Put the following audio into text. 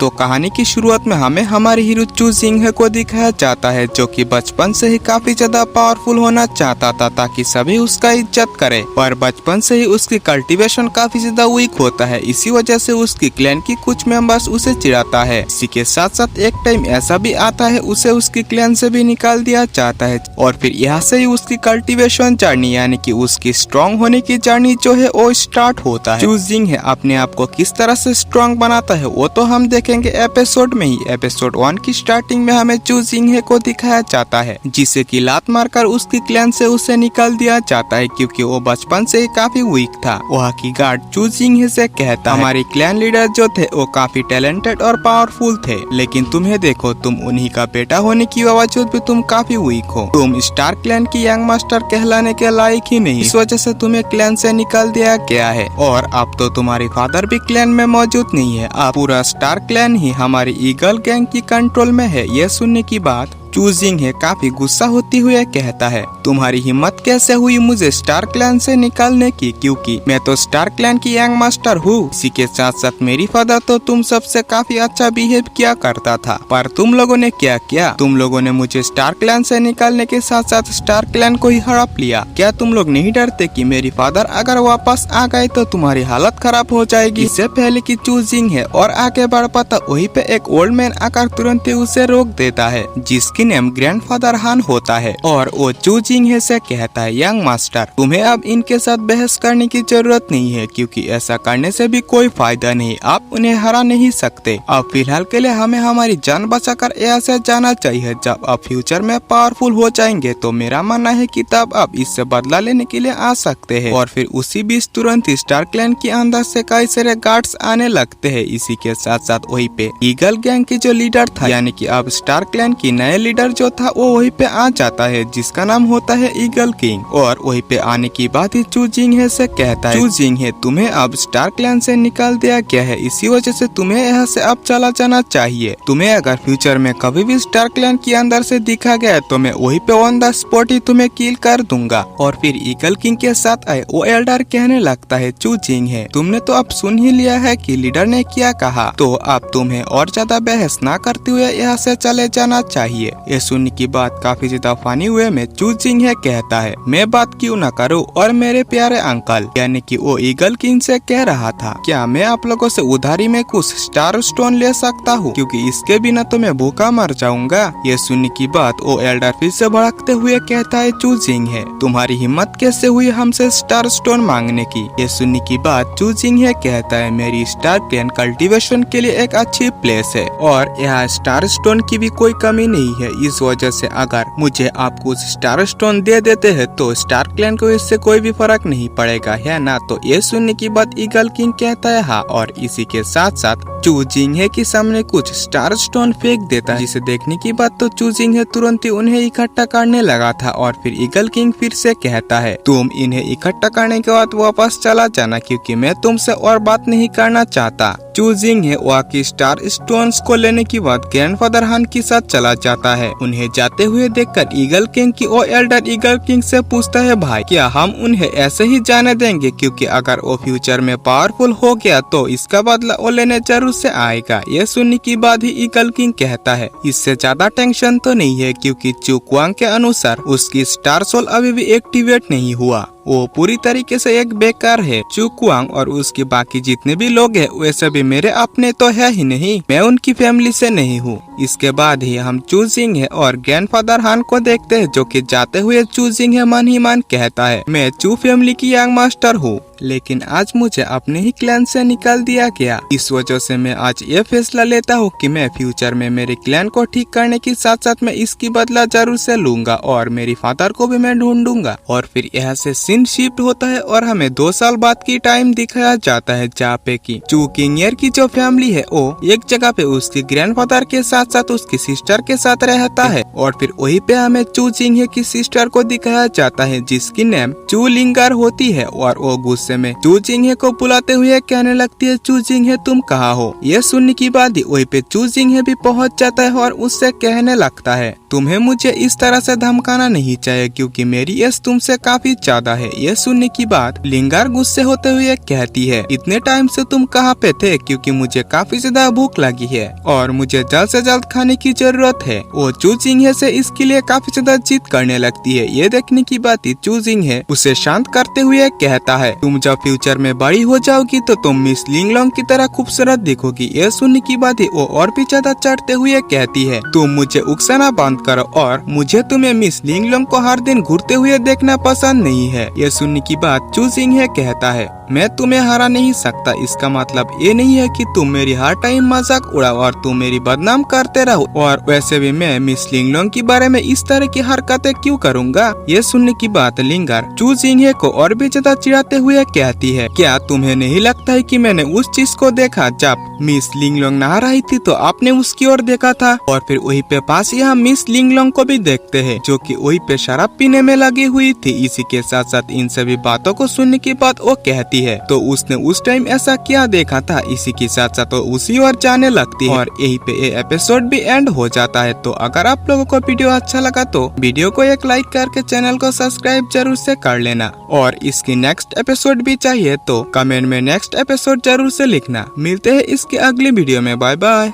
तो कहानी की शुरुआत में हमें हमारे हीरो चू जिंगहे को दिखाया जाता है, जो कि बचपन से ही काफी ज्यादा पावरफुल होना चाहता था ताकि सभी उसका इज्जत करे। पर बचपन से ही उसकी कल्टीवेशन काफी ज्यादा वीक होता है, इसी वजह से उसकी क्लैन की कुछ मेंबर्स उसे चिढ़ाता है। इसी के साथ साथ एक टाइम ऐसा भी आता है उसे उसकी क्लैन से भी निकाल दिया जाता है और फिर यहाँ से ही उसकी कल्टीवेशन जर्नी यानी कि उसकी स्ट्रॉन्ग होने की जर्नी जो है वो स्टार्ट होता है। चू जिंगहे अपने आप को किस तरह से स्ट्रॉन्ग बनाता है वो तो हम देखेंगे एपिसोड में ही। एपिसोड 1 की स्टार्टिंग में हमें चू जिंगहे को दिखाया जाता है, जिसे की लात मारकर उसकी क्लैन से उसे निकाल दिया जाता है क्योंकि वो बचपन से ही काफी वीक था। वहाँ की गार्ड चू जिंगहे से कहता है, हमारे क्लैन लीडर जो थे वो काफी टैलेंटेड और पावरफुल थे, लेकिन तुम्हें देखो, तुम उन्हीं का बेटा होने की बावजूद भी तुम काफी वीक हो। तुम स्टार क्लैन की यंग मास्टर कहलाने के लायक ही नहीं, इस वजह से तुम्हें क्लैन से निकाल दिया गया है। और अब तो तुम्हारे फादर भी क्लैन में मौजूद नहीं है, अब पूरा स्टार क्लैन ही हमारी ईगल गैंग की कंट्रोल में है। ये सुनने की बात चू जिंगहे काफी गुस्सा होती हुए कहता है, तुम्हारी हिम्मत कैसे हुई मुझे स्टार क्लैन से निकालने की, क्योंकि मैं तो स्टार क्लैन की यंग मास्टर हूँ। इसी के साथ साथ मेरी फादर तो तुम सबसे काफी अच्छा बिहेव किया करता था, पर तुम लोगों ने क्या किया? तुम लोगों ने मुझे स्टार क्लैन से निकालने के साथ साथ स्टार क्लैन को ही हड़प लिया। क्या तुम लोग नहीं डरते कि मेरी फादर अगर वापस आ गए तो तुम्हारी हालत खराब हो जाएगी? इससे पहले कि चू जिंगहे और आगे बढ़ पाता वहीं पे एक ओल्ड मैन आकर तुरंत ही उसे रोक देता है, जिसकी नेम ग्रैंडफादर हान होता है। और वो चू जिंगहे से कहता है, यंग मास्टर, तुम्हें अब इनके साथ बहस करने की जरूरत नहीं है, क्योंकि ऐसा करने से भी कोई फायदा नहीं, आप उन्हें हरा नहीं सकते। अब फिलहाल के लिए हमें हमारी जान बचाकर यहाँ से जाना चाहिए। जब आप फ्यूचर में पावरफुल हो जाएंगे तो मेरा मानना है कि तब आप इससे बदला लेने के लिए आ सकते हैं। और फिर उसी बीच तुरंत स्टार क्लैन के अंदर से कई सारे गार्ड्स आने लगते हैं। इसी के साथ साथ वहीं पे ईगल गैंग की जो लीडर था, यानी कि अब स्टार क्लैन की नए लीडर जो था वो वहीं पे आ जाता है, जिसका नाम होता है ईगल किंग। और वहीं पे आने की बात ही चू जिंगहे से कहता है, चू जिंगहे, तुम्हें अब स्टार क्लैन से निकाल दिया गया है, इसी वजह से तुम्हें यहाँ से अब चला जाना चाहिए। तुम्हें अगर फ्यूचर में कभी भी स्टार क्लैन के अंदर से दिखा गया तो मैं वहीं पे ऑन द स्पॉट ही तुम्हें किल कर दूंगा। और फिर ईगल किंग के साथ आए वो एल्डर कहने लगता है, चू जिंगहे, तुमने तो अब सुन ही लिया है कि लीडर ने क्या कहा, तो अब तुम्हें और ज्यादा बहस ना करते हुए यहाँ से चले जाना चाहिए। ये सुनने की बात काफी ज्यादा फनी हुए में चू जिंगहे कहता है, मैं बात क्यों ना करूं? और मेरे प्यारे अंकल, यानी कि वो ईगल किंग से कह रहा था, क्या मैं आप लोगों से उधारी में कुछ स्टार स्टोन ले सकता हूँ, क्योंकि इसके बिना तो मैं भूखा मर जाऊंगा। ये सुनने की बात वो एल्डर फिर से भड़कते हुए कहता है, चू जिंगहे, तुम्हारी हिम्मत कैसे हुई हमसे स्टार स्टोन मांगने की? ये सुनने की बात चू जिंगहे कहता है, मेरी स्टार क्लैन कल्टीवेशन के लिए एक अच्छी प्लेस है और यहाँ स्टार स्टोन की भी कोई कमी नहीं है। इस वजह से अगर मुझे आप कुछ स्टार स्टोन दे देते हैं तो स्टार क्लैन को इससे कोई भी फर्क नहीं पड़ेगा, है ना? तो ये सुनने की बात ईगल किंग कहता है, हाँ। और इसी के साथ साथ चू जिंगहे के सामने कुछ स्टार स्टोन फेंक देता है, जिसे देखने की बात तो चू जिंगहे तुरंत ही उन्हें इकट्ठा करने लगा था। और फिर ईगल किंग फिर से कहता है, तुम इन्हें इकट्ठा करने के बाद वापस चला जाना, क्योंकि मैं तुमसे और बात नहीं करना चाहता। चू जिंगहे वहाँ की स्टार स्टोन्स को लेने के बाद ग्रैंडफादर हान के साथ चला जाता है। उन्हें जाते हुए देखकर ईगल किंग की वो एल्डर ईगल किंग से पूछता है, भाई, क्या हम उन्हें ऐसे ही जाने देंगे? क्योंकि अगर वो फ्यूचर में पावरफुल हो गया तो इसका बदला वो लेने जरूर से आएगा। ये सुनने की बाद ही ईगल किंग कहता है, इससे ज्यादा टेंशन तो नहीं है, क्योंकि चू क्वांग के अनुसार उसकी स्टार सोल अभी भी एक्टिवेट नहीं हुआ, वो पूरी तरीके से एक बेकार है। चू क्वांग और उसके बाकी जितने भी लोग हैं वे सभी मेरे अपने तो है ही नहीं, मैं उनकी फैमिली से नहीं हूँ। इसके बाद ही हम चू जिंगहे और ग्रैंडफादर हान को देखते हैं, जो कि जाते हुए चू जिंगहे मन ही मन कहता है, मैं चू फैमिली की यंग मास्टर हूँ, लेकिन आज मुझे अपने ही क्लैन से निकाल दिया गया। इस वजह से मैं आज ये फैसला लेता हूँ कि मैं फ्यूचर में मेरे क्लैन को ठीक करने के साथ साथ मैं इसकी बदला जरूर से लूंगा और मेरी फादर को भी मैं ढूंढूंगा। और फिर यहाँ से सीन शिफ्ट होता है और हमें 2 साल बाद की टाइम दिखाया जाता है, जहाँ पे की चू किंगर की जो फैमिली है वो एक जगह पे उसके ग्रैंडफादर के साथ साथ उसकी सिस्टर के साथ रहता है। और फिर वही पे हमें चू जिंगहे की सिस्टर को दिखाया जाता है, जिसकी नेम चू लिंगर होती है। और वो गुस्से गुस्से में चू जिंगहे को बुलाते हुए कहने लगती है, चू जिंगहे तुम कहाँ हो। ये सुनने की बाद वहीं पे चू जिंगहे भी पहुंच जाता है और उससे कहने लगता है, तुम्हें मुझे इस तरह से धमकाना नहीं चाहिए क्योंकि मेरी एज तुमसे काफी ज्यादा है। ये सुनने की बाद लिंगार गुस्से होते हुए कहती है, इतने टाइम से तुम कहाँ पे थे, क्योंकि मुझे काफी ज्यादा भूख लगी है और मुझे जल्द से जल्द खाने की जरूरत है। वो चू जिंगहे से इसके लिए काफी ज्यादा जिद करने लगती है। ये देखने की बात चू जिंगहे उसे शांत करते हुए कहता है, तुम जब फ्यूचर में बड़ी हो जाओगी तो तुम मिस लिंगलोंग की तरह खूबसूरत दिखोगी। ये सुनने की बाद वो और भी ज्यादा चढ़ते हुए कहती है, तुम मुझे उकसाना बंद करो और मुझे तुम्हें मिस लिंगलोंग को हर दिन घूरते हुए देखना पसंद नहीं है। ये सुनने की बात चू जिंगहे कहता है, मैं तुम्हें हरा नहीं सकता। इसका मतलब ये नहीं है कि तुम मेरी हर टाइम मजाक उड़ाओ और तुम मेरी बदनाम करते रहो, और वैसे भी मैं मिस लिंगलोंग के बारे में इस तरह की हरकतें क्यों करूँगा। ये सुनने की बात लिंगार चू जिंगहे को और भी ज्यादा चिढ़ाते हुए कहती है, क्या तुम्हें नहीं लगता है कि मैंने उस चीज को देखा जब मिस लिंगलोंग नहा रही थी तो आपने उसकी ओर देखा था, और फिर वही पे पास यहाँ मिस लिंगलोंग को भी देखते हैं जो कि वही पे शराब पीने में लगी हुई थी। इसी के साथ साथ इन सभी बातों को सुनने के बाद वो कहती है, तो उसने उस टाइम ऐसा क्या देखा था। इसी के साथ साथ वो उसी ओर जाने लगती है और यही पे ये एपिसोड भी एंड हो जाता है। तो अगर आप लोगों को वीडियो अच्छा लगा तो वीडियो को एक लाइक करके चैनल को सब्सक्राइब जरूर से कर लेना, और इसकी नेक्स्ट एपिसोड भी चाहिए तो कमेंट में नेक्स्ट एपिसोड जरूर से लिखना। मिलते हैं इसके अगली वीडियो में, बाय बाय।